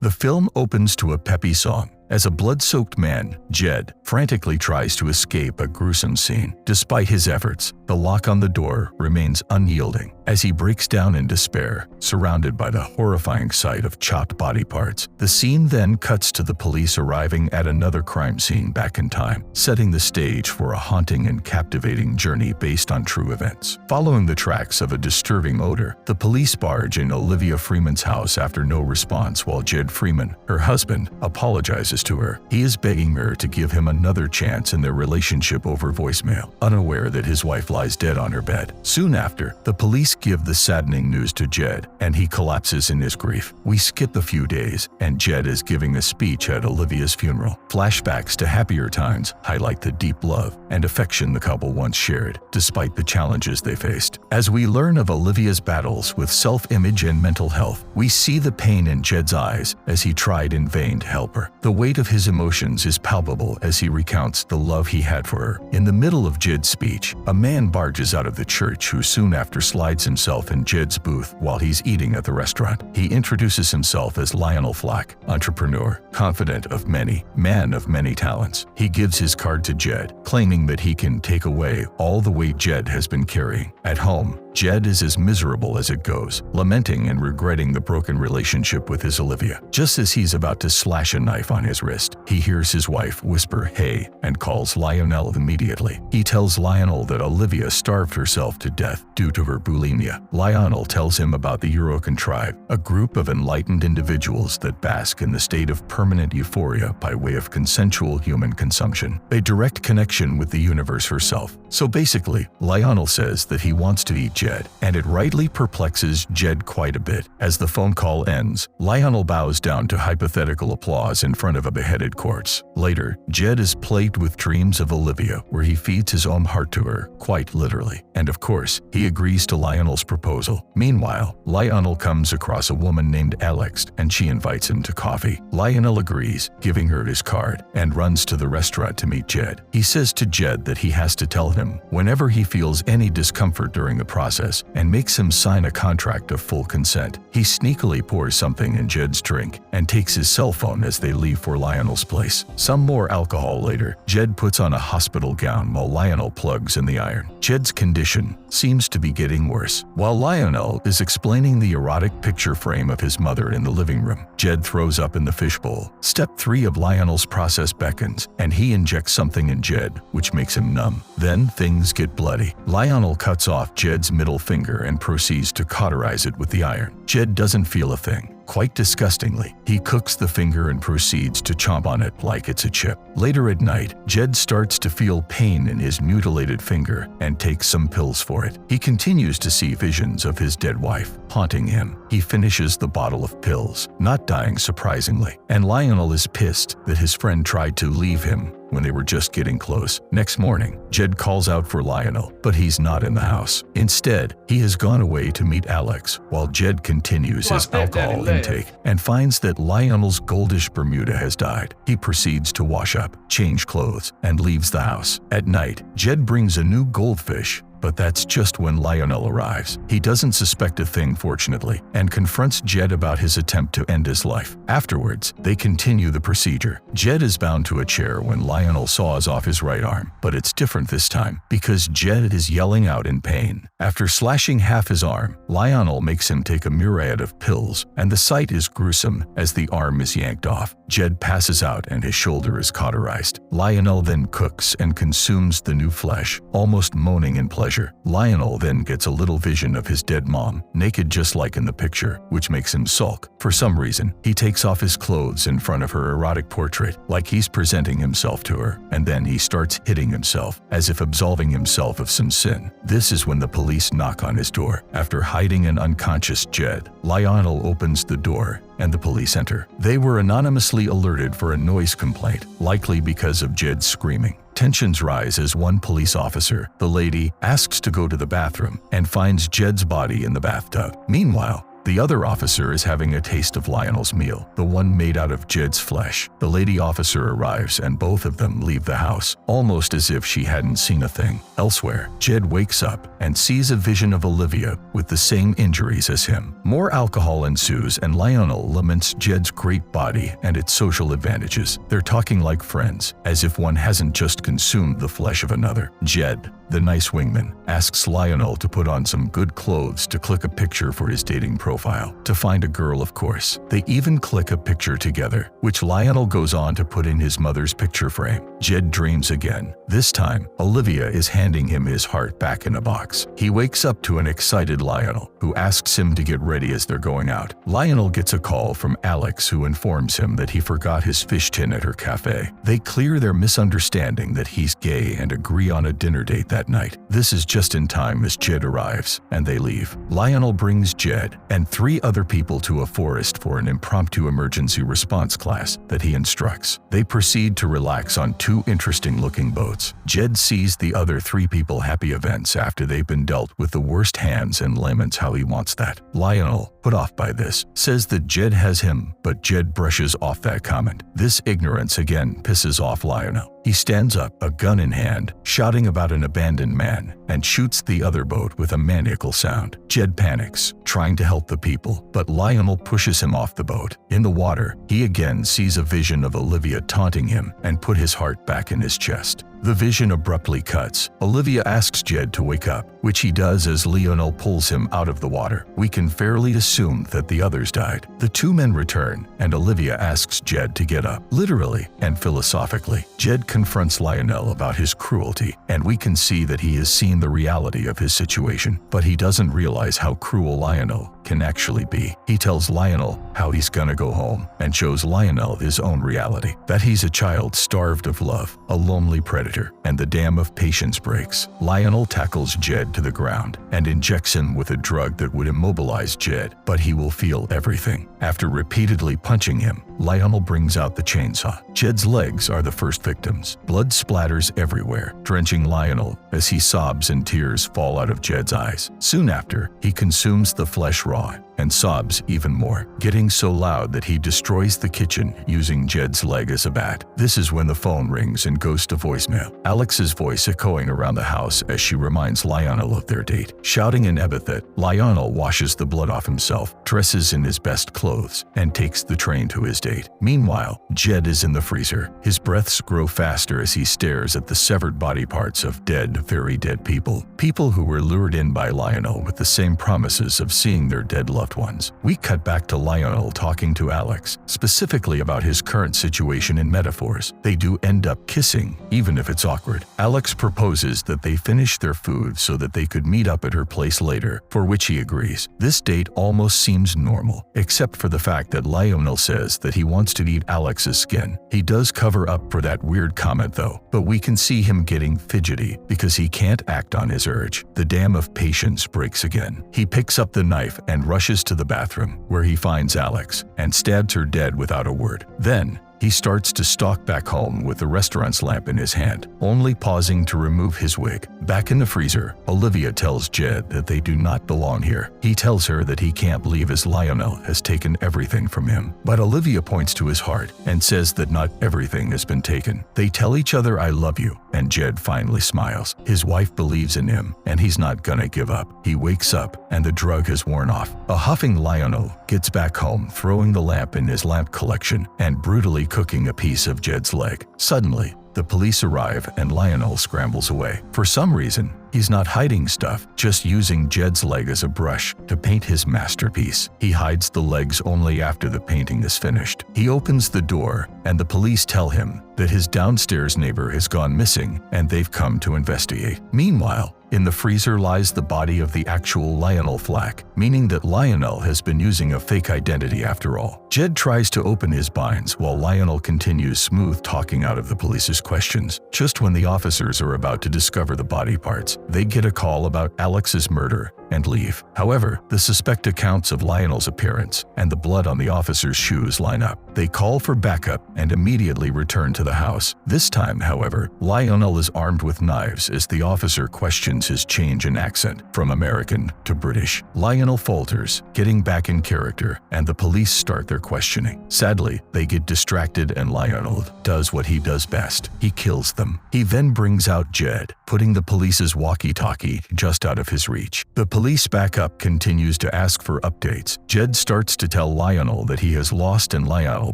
The film opens to a peppy song as a blood-soaked man, Jed, frantically tries to escape a gruesome scene. Despite his efforts, the lock on the door remains unyielding as he breaks down in despair, surrounded by the horrifying sight of chopped body parts. The scene then cuts to the police arriving at another crime scene back in time, setting the stage for a haunting and captivating journey based on true events. Following the tracks of a disturbing odor, the police barge in Olivia Freeman's house after no response while Jed Freeman, her husband, apologizes to her. He is begging her to give him another chance in their relationship over voicemail, unaware that his wife lies dead on her bed. Soon after, the police give the saddening news to Jed, and he collapses in his grief. We skip a few days, and Jed is giving a speech at Olivia's funeral. Flashbacks to happier times highlight the deep love and affection the couple once shared, despite the challenges they faced. As we learn of Olivia's battles with self-image and mental health, we see the pain in Jed's eyes as he tried in vain to help her. The weight of his emotions is palpable as he recounts the love he had for her. In the middle of Jed's speech, a man barges out of the church who soon after slides himself in Jed's booth while he's eating at the restaurant. He introduces himself as Lionel Flack, entrepreneur, confident of many, man of many talents. He gives his card to Jed, claiming that he can take away all the weight Jed has been carrying. At home, Jed is as miserable as it goes, lamenting and regretting the broken relationship with his Olivia. Just as he's about to slash a knife on his wrist, he hears his wife whisper "hey" and calls Lionel immediately. He tells Lionel that Olivia starved herself to death due to her bulimia. Lionel tells him about the Eurocontrive, a group of enlightened individuals that bask in the state of permanent euphoria by way of consensual human consumption, a direct connection with the universe herself. So basically, Lionel says that he wants to eat Jed, and it rightly perplexes Jed quite a bit. As the phone call ends, Lionel bows down to hypothetical applause in front of a beheaded corpse. Later, Jed is plagued with dreams of Olivia where he feeds his own heart to her, quite literally. And of course, he agrees to Lionel's proposal. Meanwhile, Lionel comes across a woman named Alex, and she invites him to coffee. Lionel agrees, giving her his card, and runs to the restaurant to meet Jed. He says to Jed that he has to tell him whenever he feels any discomfort during the process, and makes him sign a contract of full consent. He sneakily pours something in Jed's drink and takes his cell phone as they leave for Lionel's place. Some more alcohol later, Jed puts on a hospital gown while Lionel plugs in the iron. Jed's condition seems to be getting worse. While Lionel is explaining the erotic picture frame of his mother in the living room, Jed throws up in the fishbowl. Step 3 of Lionel's process beckons, and he injects something in Jed, which makes him numb. Then things get bloody. Lionel cuts off Jed's middle finger and proceeds to cauterize it with the iron. Jed doesn't feel a thing. Quite disgustingly, he cooks the finger and proceeds to chomp on it like it's a chip. Later at night, Jed starts to feel pain in his mutilated finger and takes some pills for it. He continues to see visions of his dead wife, haunting him. He finishes the bottle of pills, not dying surprisingly, and Lionel is pissed that his friend tried to leave him when they were just getting close. Next morning, Jed calls out for Lionel, but he's not in the house. Instead, he has gone away to meet Alex, while Jed continues his alcohol intake and finds that Lionel's goldish Bermuda has died. He proceeds to wash up, change clothes, and leaves the house. At night, Jed brings a new goldfish, but that's just when Lionel arrives. He doesn't suspect a thing, fortunately, and confronts Jed about his attempt to end his life. Afterwards, they continue the procedure. Jed is bound to a chair when Lionel saws off his right arm, but it's different this time because Jed is yelling out in pain. After slashing half his arm, Lionel makes him take a myriad of pills, and the sight is gruesome as the arm is yanked off. Jed passes out and his shoulder is cauterized. Lionel then cooks and consumes the new flesh, almost moaning in pleasure. Lionel then gets a little vision of his dead mom, naked just like in the picture, which makes him sulk. For some reason, he takes off his clothes in front of her erotic portrait, like he's presenting himself to her, and then he starts hitting himself, as if absolving himself of some sin. This is when the police knock on his door. After hiding an unconscious Jed, Lionel opens the door and the police enter. They were anonymously alerted for a noise complaint, likely because of Jed's screaming. Tensions rise as one police officer, the lady, asks to go to the bathroom and finds Jed's body in the bathtub. Meanwhile, The other officer is having a taste of Lionel's meal, the one made out of Jed's flesh. The lady officer arrives and both of them leave the house, almost as if she hadn't seen a thing. Elsewhere, Jed wakes up and sees a vision of Olivia with the same injuries as him. More alcohol ensues and Lionel laments Jed's great body and its social advantages. They're talking like friends, as if one hasn't just consumed the flesh of another. Jed, the nice wingman, asks Lionel to put on some good clothes to click a picture for his dating profile. To find a girl, of course. They even click a picture together, which Lionel goes on to put in his mother's picture frame. Jed dreams again. This time, Olivia is handing him his heart back in a box. He wakes up to an excited Lionel, who asks him to get ready as they're going out. Lionel gets a call from Alex, who informs him that he forgot his fish tin at her cafe. They clear their misunderstanding that he's gay and agree on a dinner date that night. This is just in time as Jed arrives, and they leave. Lionel brings Jed and 3 other people to a forest for an impromptu emergency response class that he instructs. They proceed to relax on 2 interesting-looking boats. Jed sees the other 3 people happy events after they've been dealt with the worst hands and laments how he wants that. Lionel, put off by this, says that Jed has him, but Jed brushes off that comment. This ignorance again pisses off Lionel. He stands up, a gun in hand, shouting about an abandoned man, and shoots the other boat with a maniacal sound. Jed panics, trying to help the people, but Lionel pushes him off the boat. In the water, he again sees a vision of Olivia taunting him and put his heart back in his chest. The vision abruptly cuts. Olivia asks Jed to wake up, which he does as Lionel pulls him out of the water. We can fairly assume that the others died. The 2 men return, and Olivia asks Jed to get up. Literally and philosophically, Jed confronts Lionel about his cruelty, and we can see that he has seen the reality of his situation, but he doesn't realize how cruel Lionel can actually be. He tells Lionel how he's gonna go home and shows Lionel his own reality, that he's a child starved of love, a lonely predator, and the dam of patience breaks. Lionel tackles Jed to the ground and injects him with a drug that would immobilize Jed, but he will feel everything. After repeatedly punching him, Lionel brings out the chainsaw. Jed's legs are the first victims. Blood splatters everywhere, drenching Lionel as he sobs and tears fall out of Jed's eyes. Soon after, he consumes the flesh raw and sobs even more, getting so loud that he destroys the kitchen using Jed's leg as a bat. This is when the phone rings and goes to voicemail. Alex's voice echoing around the house as she reminds Lionel of their date. Shouting an epithet, Lionel washes the blood off himself, dresses in his best clothes, and takes the train to his date. Meanwhile, Jed is in the freezer. His breaths grow faster as he stares at the severed body parts of dead, very dead people. People who were lured in by Lionel with the same promises of seeing their dead loved ones. We cut back to Lionel talking to Alex, specifically about his current situation in metaphors. They do end up kissing, even if it's awkward. Alex proposes that they finish their food so that they could meet up at her place later, for which he agrees. This date almost seems normal, except for the fact that Lionel says that he wants to eat Alex's skin. He does cover up for that weird comment though, but we can see him getting fidgety because he can't act on his urge. The dam of patience breaks again. He picks up the knife and rushes to the bathroom, where he finds Alex and stabs her dead without a word. Then, he starts to stalk back home with the restaurant's lamp in his hand, only pausing to remove his wig. Back in the freezer, Olivia tells Jed that they do not belong here. He tells her that he can't leave as Lionel has taken everything from him. But Olivia points to his heart and says that not everything has been taken. They tell each other "I love you," and Jed finally smiles. His wife believes in him, and he's not gonna give up. He wakes up, and the drug has worn off. A huffing Lionel gets back home, throwing the lamp in his lamp collection and brutally cooking a piece of Jed's leg. Suddenly, the police arrive and Lionel scrambles away. For some reason, he's not hiding stuff, just using Jed's leg as a brush to paint his masterpiece. He hides the legs only after the painting is finished. He opens the door, and the police tell him that his downstairs neighbor has gone missing and they've come to investigate. Meanwhile, in the freezer lies the body of the actual Lionel Flack, meaning that Lionel has been using a fake identity after all. Jed tries to open his binds while Lionel continues smooth talking out of the police's questions. Just when the officers are about to discover the body parts, they get a call about Alex's murder and leave. However, the suspect accounts of Lionel's appearance and the blood on the officer's shoes line up. They call for backup and immediately return to the house. This time, however, Lionel is armed with knives as the officer questions his change in accent from American to British. Lionel falters, getting back in character, and the police start their questioning. Sadly, they get distracted and Lionel does what he does best. He kills them. He then brings out Jed, putting the police's walkie-talkie just out of his reach. The police backup continues to ask for updates. Jed starts to tell Lionel that he has lost and Lionel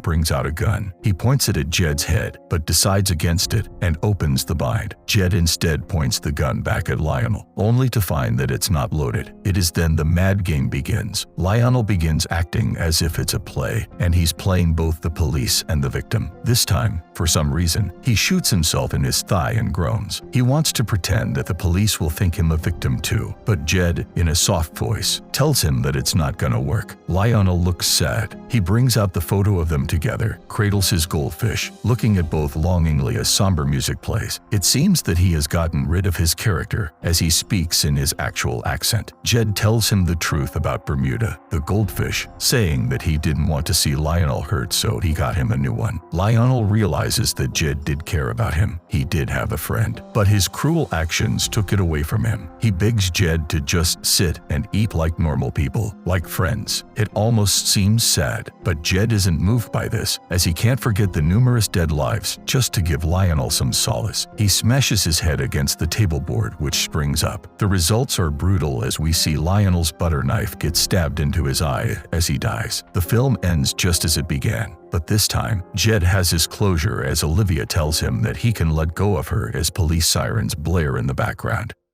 brings out a gun. He points it at Jed's head, but decides against it and opens the bind. Jed instead points the gun back at Lionel, only to find that it's not loaded. It is then the mad game begins. Lionel begins acting as if it's a play, and he's playing both the police and the victim. This time, for some reason, he shoots himself in his thigh and groans. He wants to pretend that the police will think him a victim too, but Jed, in a soft voice, tells him that it's not gonna work. Lionel looks sad. He brings out the photo of them together, cradles his goldfish, looking at both longingly as somber music plays. It seems that he has gotten rid of his character as he speaks in his actual accent. Jed tells him the truth about Bermuda, the goldfish, saying that he didn't want to see Lionel hurt, so he got him a new one. Lionel realizes that Jed did care about him. He did have a friend, but his cruel actions took it away from him. He begs Jed to just sit and eat like normal people, like friends. It almost seems sad, but Jed isn't moved by this, as he can't forget the numerous dead lives just to give Lionel some solace. He smashes his head against the table board, which springs up. The results are brutal as we see Lionel's butter knife get stabbed into his eye as he dies. The film ends just as it began. But this time, Jed has his closure as Olivia tells him that he can let go of her as police sirens blare in the background.